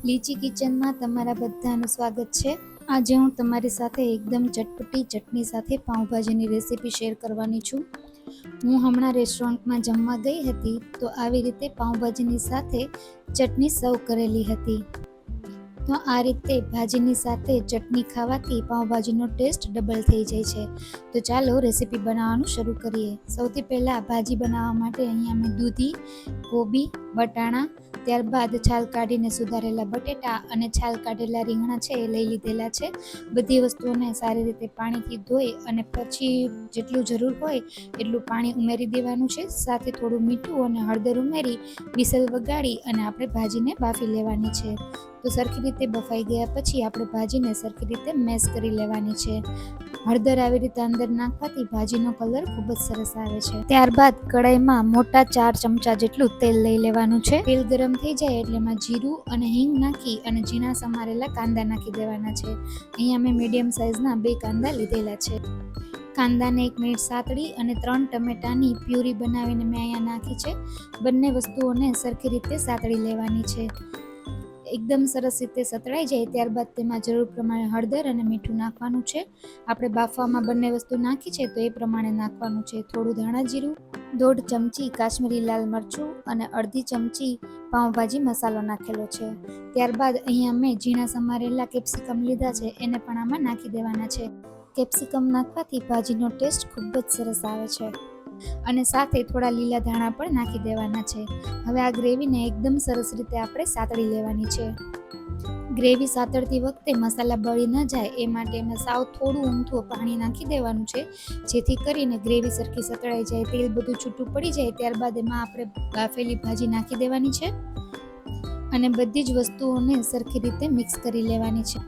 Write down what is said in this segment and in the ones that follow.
લીચી કિચનમાં તમારા બધાનું સ્વાગત છે। આજે હું તમારી સાથે એકદમ ચટપટી ચટણી સાથે પાઉંભાજીની રેસીપી શેર કરવાની છું। હું હમણાં રેસ્ટોરન્ટમાં જમવા ગઈ હતી તો આવી રીતે પાઉંભાજીની સાથે ચટણી સર્વ કરેલી હતી। તો આ રીતે ભાજીની સાથે ચટણી ખાવાથી પાઉંભાજીનો ટેસ્ટ ડબલ થઈ જાય છે। તો ચાલો રેસીપી બનાવવાનું શરૂ કરીએ। સૌથી પહેલાં ભાજી બનાવવા માટે અહીંયા મેં દૂધી, કોબી, વટાણા, ત્યારબાદ છાલ કાઢીને સુધારેલા બટેટા અને છાલ કાઢેલા રીંગણા છે એ લઈ લીધેલા છે। બધી વસ્તુઓને સારી રીતે પાણીથી ધોઈ અને પછી જેટલું જરૂર હોય એટલું પાણી ઉમેરી દેવાનું છે। સાથે થોડું મીઠું અને હળદર ઉમેરી વિસલ વગાડી અને આપણે ભાજીને બાફી લેવાની છે। તો સરખી રીતે બફાઈ ગયા પછી આપણે ભાજીને સરખી રીતે મેશ કરી લેવાની છે। હળદર આવી રીતે અંદર નાખવાથી ભાજીનો કલર ખૂબ જ સરસ આવે છે। ત્યારબાદ કડાઈમાં મોટા 4 ચમચા જેટલું તેલ લઈ લેવાનું છે। તેલ ગરમ થઈ જાય એટલે એમાં જીરું અને હિંગ નાખી અને ઝીણા સમારેલા કાંદા નાખી દેવાના છે। અહીંયા મેં મીડિયમ સાઇઝના 2 કાંદા લીધેલા છે। કાંદાને 1 મિનિટ સાતળી અને 3 ટમેટાની પ્યુરી બનાવીને મેં અહીંયા નાખી છે। બંને વસ્તુઓને સરખી રીતે સાતળી લેવાની છે। એકદમ સરસ રીતે સતળાઈ જાય ત્યારબાદ તેમાં જરૂર પ્રમાણે હળદર અને મીઠું નાખવાનું છે। આપણે બાફવામાં બંને વસ્તુ નાખી છે તો એ પ્રમાણે નાખવાનું છે। થોડું ધાણા જીરું, 1.5 ચમચી કાશ્મીરી લાલ મરચું અને અડધી ચમચી પાઉંભાજી મસાલો નાખેલો છે। ત્યારબાદ અહીંયા મેં ઝીણા સમારેલા કેપ્સિકમ લીધા છે એને પણ આમાં નાખી દેવાના છે। કેપ્સિકમ નાખવાથી ભાજીનો ટેસ્ટ ખૂબ જ સરસ આવે છે અને સાથે થોડા લીલા ધાણા પણ નાખી દેવાના છે। હવે આ ગ્રેવીને એકદમ સરસ રીતે આપણે સાતળી લેવાની છે। ગ્રેવી સાતળતી વખતે મસાલા બળી ન જાય એ માટે એમાં સાવ થોડું ઊંધું પાણી નાખી દેવાનું છે જેથી કરીને ગ્રેવી સરખી સતળાઈ જાય, તેલ બધું છૂટું પડી જાય ત્યારબાદ એમાં આપણે બાફેલી ભાજી નાખી દેવાની છે અને બધી જ વસ્તુઓને સરખી રીતે મિક્સ કરી લેવાની છે।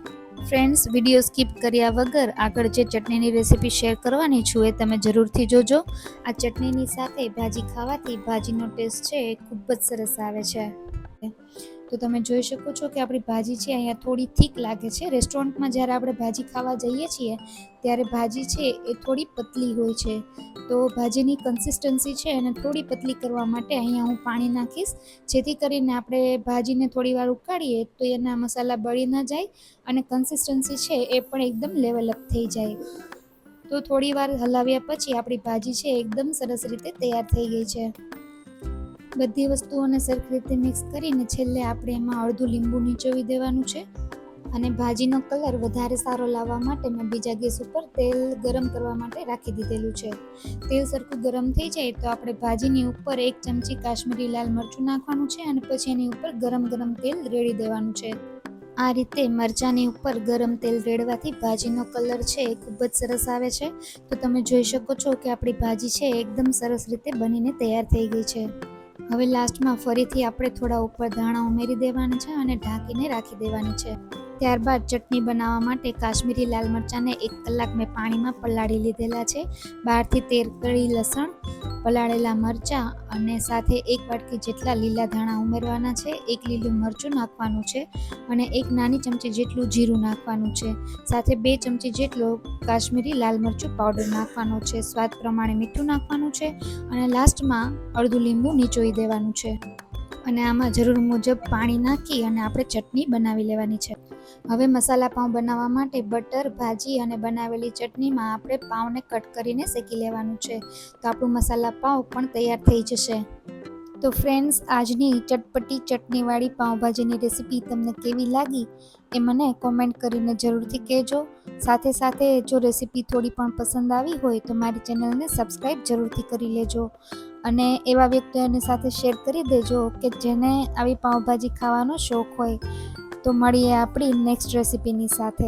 ફ્રેન્ડ્સ, વિડીયો સ્કીપ કર્યા વગર આગળ જે ચટણીની રેસીપી શેર કરવાની છું એ તમે જરૂરથી જોજો। આ ચટણીની સાથે ભાજી ખાવાથી ભાજીનો ટેસ્ટ છે એ ખૂબ જ સરસ આવે છે। તો તમે જોઈ શકો છો કે આપણી ભાજી છે અહીંયા થોડી થીક લાગે છે। રેસ્ટોરન્ટમાં જ્યારે આપણે ભાજી ખાવા જઈએ છીએ ત્યારે ભાજી છે એ થોડી પતલી હોય છે। તો ભાજીની કન્સિસ્ટન્સી છે એને થોડી પતલી કરવા માટે અહીંયા હું પાણી નાખીશ જેથી કરીને આપણે ભાજીને થોડી વાર ઉકાળીએ તો એના મસાલા બળી ન જાય અને કન્સિસ્ટન્સી છે એ પણ એકદમ લેવલ અપ થઈ જાય। તો થોડી વાર હલાવ્યા પછી આપણી ભાજી છે એકદમ સરસ રીતે તૈયાર થઈ ગઈ છે। બધી વસ્તુઓને સરખી રીતે મિક્સ કરીને છેલ્લે આપણે એમાં અડધું લીંબુ નીચોવી દેવાનું છે અને ભાજીનો કલર વધારે સારો લાવવા માટે મેં બીજા ગેસ ઉપર તેલ ગરમ કરવા માટે રાખી દીધેલું છે। તેલ સરખું ગરમ થઈ જાય તો આપણે ભાજીની ઉપર 1 ચમચી કાશ્મીરી લાલ મરચું નાખવાનું છે અને પછી એની ઉપર ગરમ તેલ રેડી દેવાનું છે। આ રીતે મરચાંની ઉપર ગરમ તેલ રેડવાથી ભાજીનો કલર છે એ ખૂબ જ સરસ આવે છે। તો તમે જોઈ શકો છો કે આપણી ભાજી છે એકદમ સરસ રીતે બનીને તૈયાર થઈ ગઈ છે। હવે લાસ્ટમાં ફરીથી આપણે થોડા ઉપર ધાણા ઉમેરી દેવાના છે અને ઢાંકીને રાખી દેવાની છે। ત્યારબાદ ચટણી બનાવવા માટે કાશ્મીરી લાલ મરચાંને 1 કલાક મેં પાણીમાં પલાળી લીધેલા છે। 12 થી 13 કળી લસણ, પલાળેલા મરચાં અને સાથે 1 વાટકી જેટલા લીલા ધાણા ઉમેરવાના છે। 1 લીલું મરચું નાખવાનું છે અને 1 નાની ચમચી જેટલું જીરું નાખવાનું છે। સાથે 2 ચમચી જેટલો કાશ્મીરી લાલ મરચું પાવડર નાખવાનો છે। સ્વાદ પ્રમાણે મીઠું નાખવાનું છે અને લાસ્ટમાં અડધું લીંબુ નીચોવી દેવાનું છે અને આમાં જરૂર મુજબ પાણી નાખી અને આપણે ચટણી બનાવી લેવાની છે। હવે મસાલા પાઉં બનાવવા માટે બટર, ભાજી અને બનાવેલી ચટણીમાં આપણે પાઉંને કટ કરીને શેકી લેવાનું છે। તો આપણું મસાલા પાઉં પણ તૈયાર થઈ જશે। તો ફ્રેન્ડ્સ, આજની ચટપટી ચટણીવાળી પાઉંભાજીની રેસીપી તમને કેવી લાગી એ મને કોમેન્ટ કરીને જરૂરથી કહેજો। સાથે જો રેસીપી થોડી પણ પસંદ આવી હોય તો મારી ચેનલને સબસ્ક્રાઈબ જરૂરથી કરી લેજો અને એવા વ્યક્તિઓની સાથે શેર કરી દેજો કે જેને આવી પાઉંભાજી ખાવાનો શોખ હોય। તો મળીએ આપણી નેક્સ્ટ રેસીપીની સાથે।